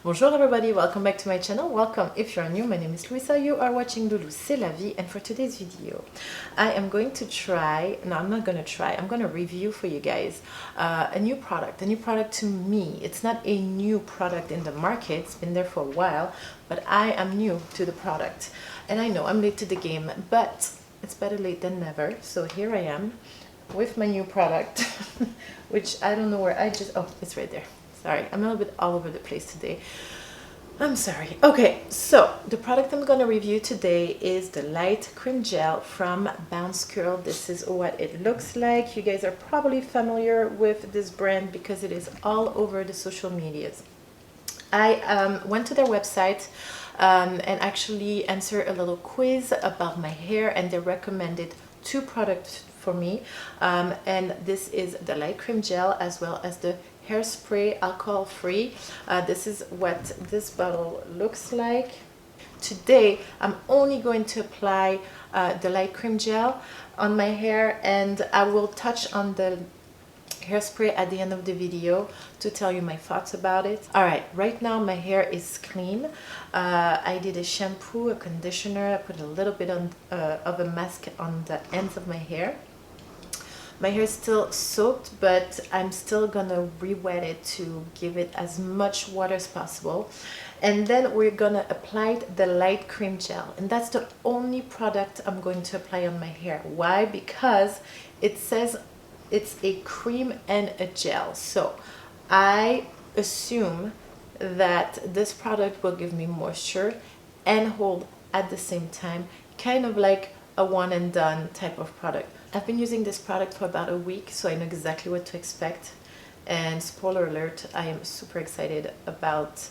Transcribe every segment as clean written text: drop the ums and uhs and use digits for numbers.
Bonjour everybody, welcome back to my channel. Welcome if you're new. My name is Luisa. You are watching Loulou C'est la vie, and for today's video I am going to try, no I'm not going to try, I'm going to review for you guys a new product to me. It's not a new product in the market, it's been there for a while, but I am new to the product and I know I'm late to the game, but it's better late than never. So here I am with my new product which I don't know where oh, it's right there. Sorry, I'm a little bit all over the place today. I'm sorry. Okay, so the product I'm going to review today is the Light Cream Gel from Bounce Curl. This is what it looks like. You guys are probably familiar with this brand because it is all over the social medias. I went to their website and actually answered a little quiz about my hair, and they recommended two products for me, and this is the Light Cream Gel as well as the hairspray, alcohol free. This is what this bottle looks like. Today I'm only going to apply the Light Cream Gel on my hair, and I will touch on the hairspray at the end of the video to tell you my thoughts about it. Alright, right now my hair is clean. I did a shampoo, a conditioner, I put a little bit of a mask on the ends of my hair. My hair is still soaked, but I'm still gonna re-wet it to give it as much water as possible. And then we're gonna apply the Light Cream Gel, and that's the only product I'm going to apply on my hair. Why? Because it says it's a cream and a gel, so I assume that this product will give me moisture and hold at the same time, kind of like a one and done type of product. I've been using this product for about a week, so I know exactly what to expect, and spoiler alert, I am super excited about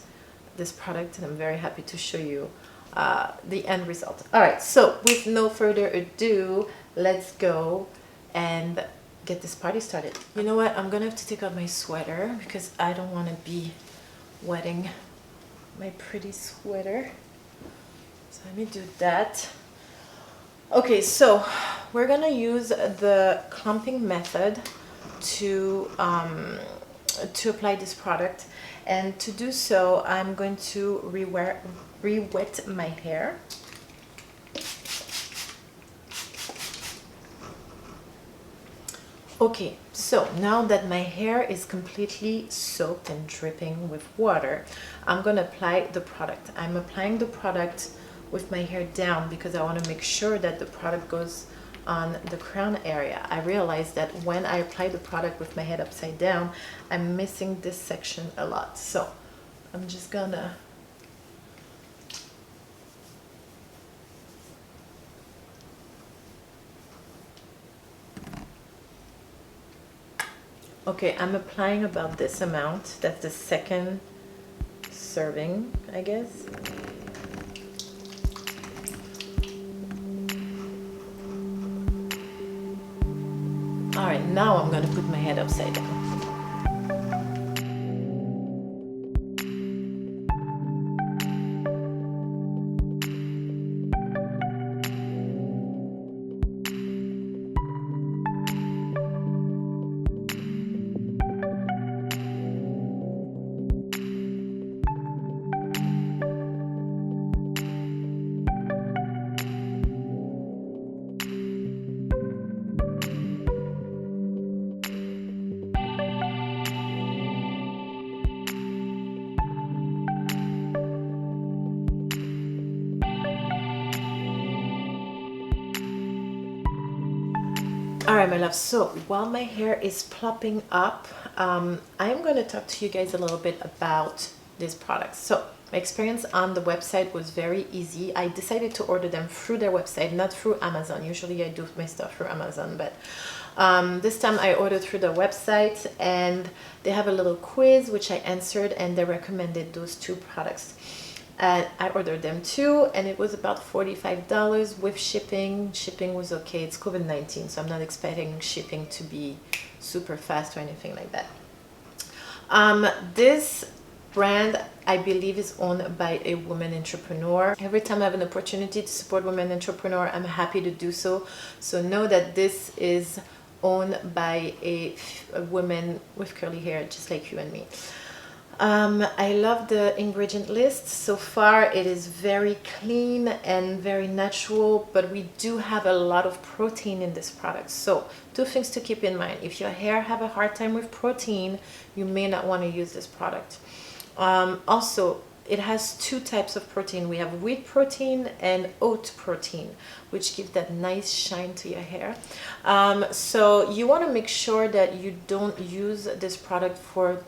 this product and I'm very happy to show you the end result. Alright, so with no further ado, let's go and get this party started. You know what, I'm gonna have to take out my sweater because I don't want to be wetting my pretty sweater, so let me do that. Okay, so we're gonna use the clumping method to apply this product, and to do so I'm going to re-wet my hair. Okay, so now that my hair is completely soaked and dripping with water, I'm gonna apply the product. I'm applying the product with my hair down because I want to make sure that the product goes on the crown area. I realized that when I apply the product with my head upside down, I'm missing this section a lot. So I'm just gonna okay, I'm applying about this amount. That's the second serving, I guess. Alright, now I'm going to put my head upside down. Alright, my love, so while my hair is plopping up, I'm going to talk to you guys a little bit about these products. So my experience on the website was very easy. I decided to order them through their website, not through Amazon. Usually I do my stuff through Amazon, but this time I ordered through their website, and they have a little quiz which I answered, and they recommended those two products. And I ordered them too, and it was about $45 with shipping. Shipping was okay. It's COVID-19, so I'm not expecting shipping to be super fast or anything like that. This brand, I believe, is owned by a woman entrepreneur. Every time I have an opportunity to support women entrepreneur, I'm happy to do so. So know that this is owned by a woman with curly hair, just like you and me. I love the ingredient list. So far it is very clean and very natural, but we do have a lot of protein in this product. So two things to keep in mind. If your hair have a hard time with protein, you may not want to use this product. Also, it has two types of protein. We have wheat protein and oat protein, which gives that nice shine to your hair. So you want to make sure that you don't use this product for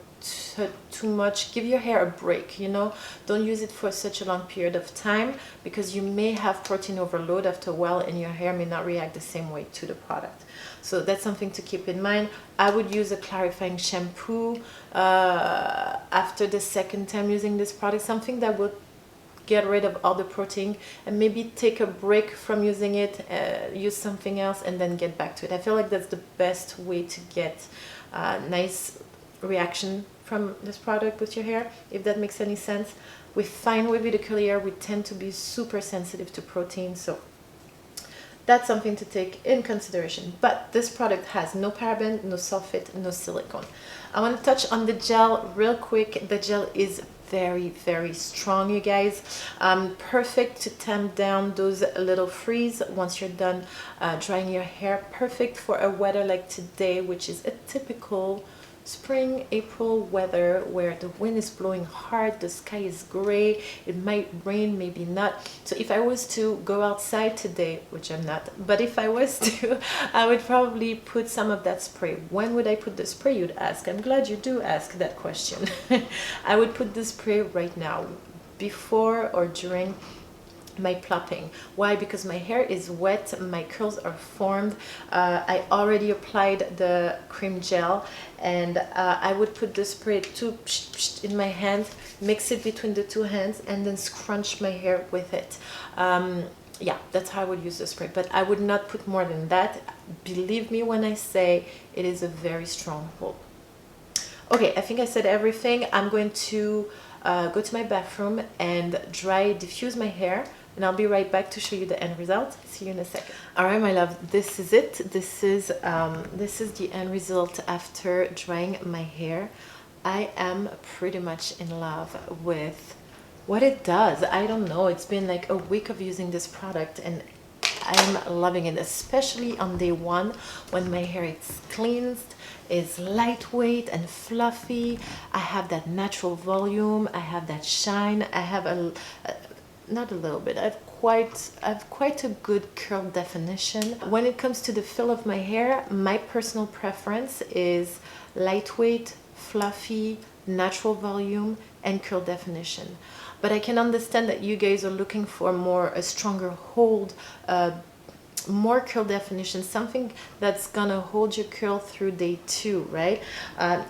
too much. Give your hair a break, you know. Don't use it for such a long period of time, because you may have protein overload after a while and your hair may not react the same way to the product. So that's something to keep in mind. I would use a clarifying shampoo after the second time using this product, something that would get rid of all the protein, and maybe take a break from using it, use something else, and then get back to it. I feel like that's the best way to get nice reaction from this product with your hair, if that makes any sense. With fine wavy to curly hair, we tend to be super sensitive to protein, so that's something to take in consideration. But this product has no paraben, no sulfate, no silicone. I want to touch on the gel real quick. The gel is very, very strong, you guys. Perfect to tamp down those little frizz once you're done drying your hair. Perfect for a weather like today, which is a typical spring, April weather, where the wind is blowing hard, the sky is gray, it might rain, maybe not. So if I was to go outside today, which I'm not, but if I was to, I would probably put some of that spray. When would I put the spray, you'd ask? I'm glad you do ask that question. I would put the spray right now, before or during my plopping. Why? Because my hair is wet, my curls are formed. I already applied the cream gel, and I would put the spray in my hand, mix it between the two hands, and then scrunch my hair with it. Yeah, that's how I would use the spray, but I would not put more than that. Believe me when I say it is a very strong hold. Okay, I think I said everything. I'm going to go to my bathroom and diffuse my hair, and I'll be right back to show you the end result. See you in a second. All right, my love, this is it. This is the end result after drying my hair. I am pretty much in love with what it does. I don't know, it's been like a week of using this product, and I'm loving it, especially on day one when my hair is cleansed, is lightweight and fluffy. I have that natural volume, I have that shine, I have not a little bit, I have quite a good curl definition. When it comes to the feel of my hair, my personal preference is lightweight, fluffy, natural volume, and curl definition. But I can understand that you guys are looking for a stronger hold, more curl definition, something that's gonna hold your curl through day two, right?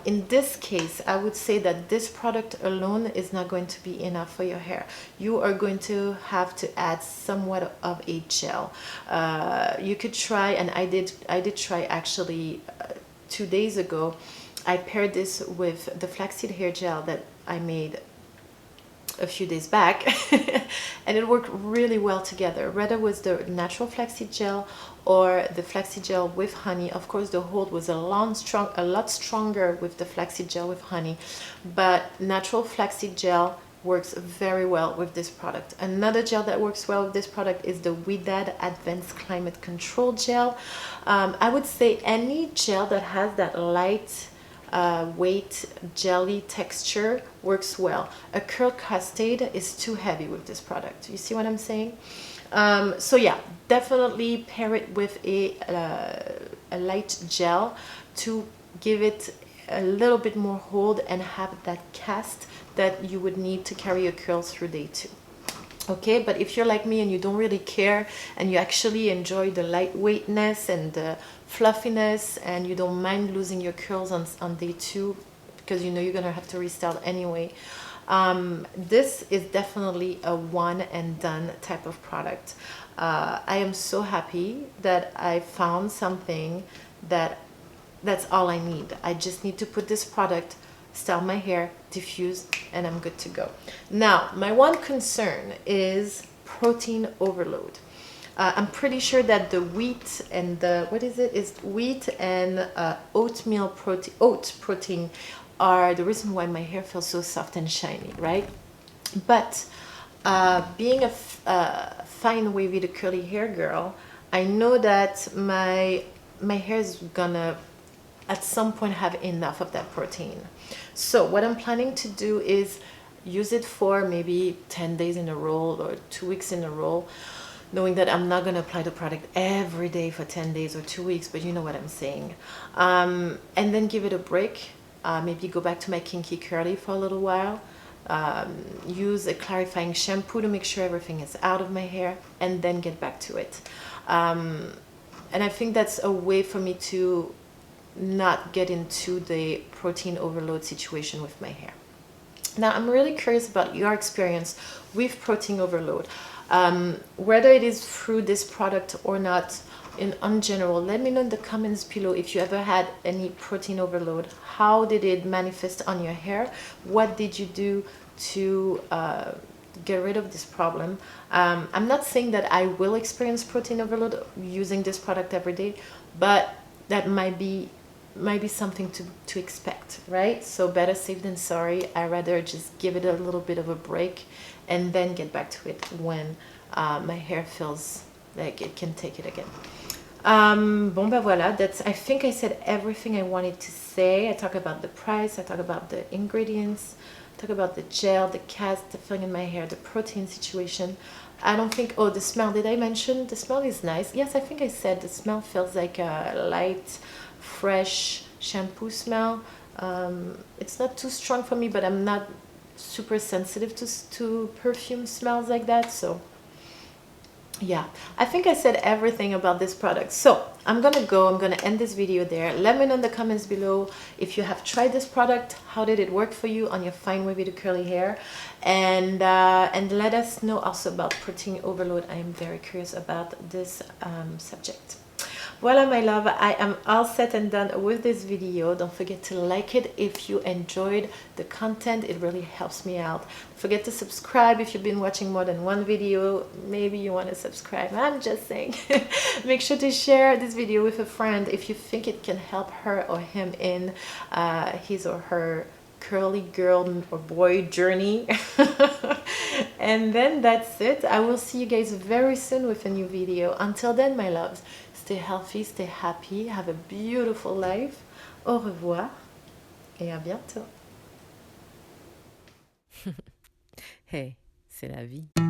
In this case, I would say that this product alone is not going to be enough for your hair. You are going to have to add somewhat of a gel. You could try, and I did try actually 2 days ago. I paired this with the flaxseed hair gel that I made a few days back and it worked really well together, whether it was the natural flaxseed gel or the flaxseed gel with honey. Of course, the hold was a lot stronger with the flaxseed gel with honey, but natural flaxseed gel works very well with this product. Another gel that works well with this product is the Widad Advanced Climate Control Gel. I would say any gel that has that light weight jelly texture works well. A curl cascade is too heavy with this product. You see what I'm saying? So yeah, definitely pair it with a light gel to give it a little bit more hold and have that cast that you would need to carry your curls through day two. Okay, but if you're like me and you don't really care and you actually enjoy the lightweightness and the fluffiness and you don't mind losing your curls on day two because you know you're gonna have to restyle anyway, this is definitely a one and done type of product. I am so happy that I found something that's all I need. I just need to put this product, style my hair, diffuse, and I'm good to go. Now, my one concern is protein overload. I'm pretty sure that the wheat and the, what is it? Is wheat and oat protein are the reason why my hair feels so soft and shiny, right? But being a fine wavy to curly hair girl, I know that my hair is gonna at some point have enough of that protein. So what I'm planning to do is use it for maybe 10 days in a row or 2 weeks in a row, knowing that I'm not going to apply the product every day for 10 days or 2 weeks, but you know what I'm saying. And then give it a break. Maybe go back to my kinky curly for a little while. Use a clarifying shampoo to make sure everything is out of my hair, and then get back to it. And I think that's a way for me to not get into the protein overload situation with my hair. Now, I'm really curious about your experience with protein overload. Whether it is through this product or not, in general, let me know in the comments below if you ever had any protein overload. How did it manifest on your hair? What did you do to get rid of this problem? I'm not saying that I will experience protein overload using this product every day, but that might be something to expect, right? So better safe than sorry. I rather just give it a little bit of a break and then get back to it when my hair feels like it can take it again. Bon ben voilà, I think I said everything I wanted to say. I talk about the price, I talk about the ingredients, I talk about the gel, the cast, the filling in my hair, the protein situation. I don't think, oh, the smell, did I mention? The smell is nice. Yes, I think I said the smell feels like a light, fresh shampoo smell. It's not too strong for me, but I'm not super sensitive to perfume smells like that. So yeah, I think I said everything about this product. So I'm gonna end this video there. Let me know in the comments below if you have tried this product. How did it work for you on your fine wavy to curly hair? And let us know also about protein overload. I am very curious about this subject. Voila, my love, I am all set and done with this video. Don't forget to like it if you enjoyed the content. It really helps me out. Don't forget to subscribe if you've been watching more than one video. Maybe you want to subscribe. I'm just saying. Make sure to share this video with a friend if you think it can help her or him in his or her curly girl or boy journey. And then that's it. I will see you guys very soon with a new video. Until then, my loves, stay healthy, stay happy, have a beautiful life. Au revoir et à bientôt. Hey, c'est la vie.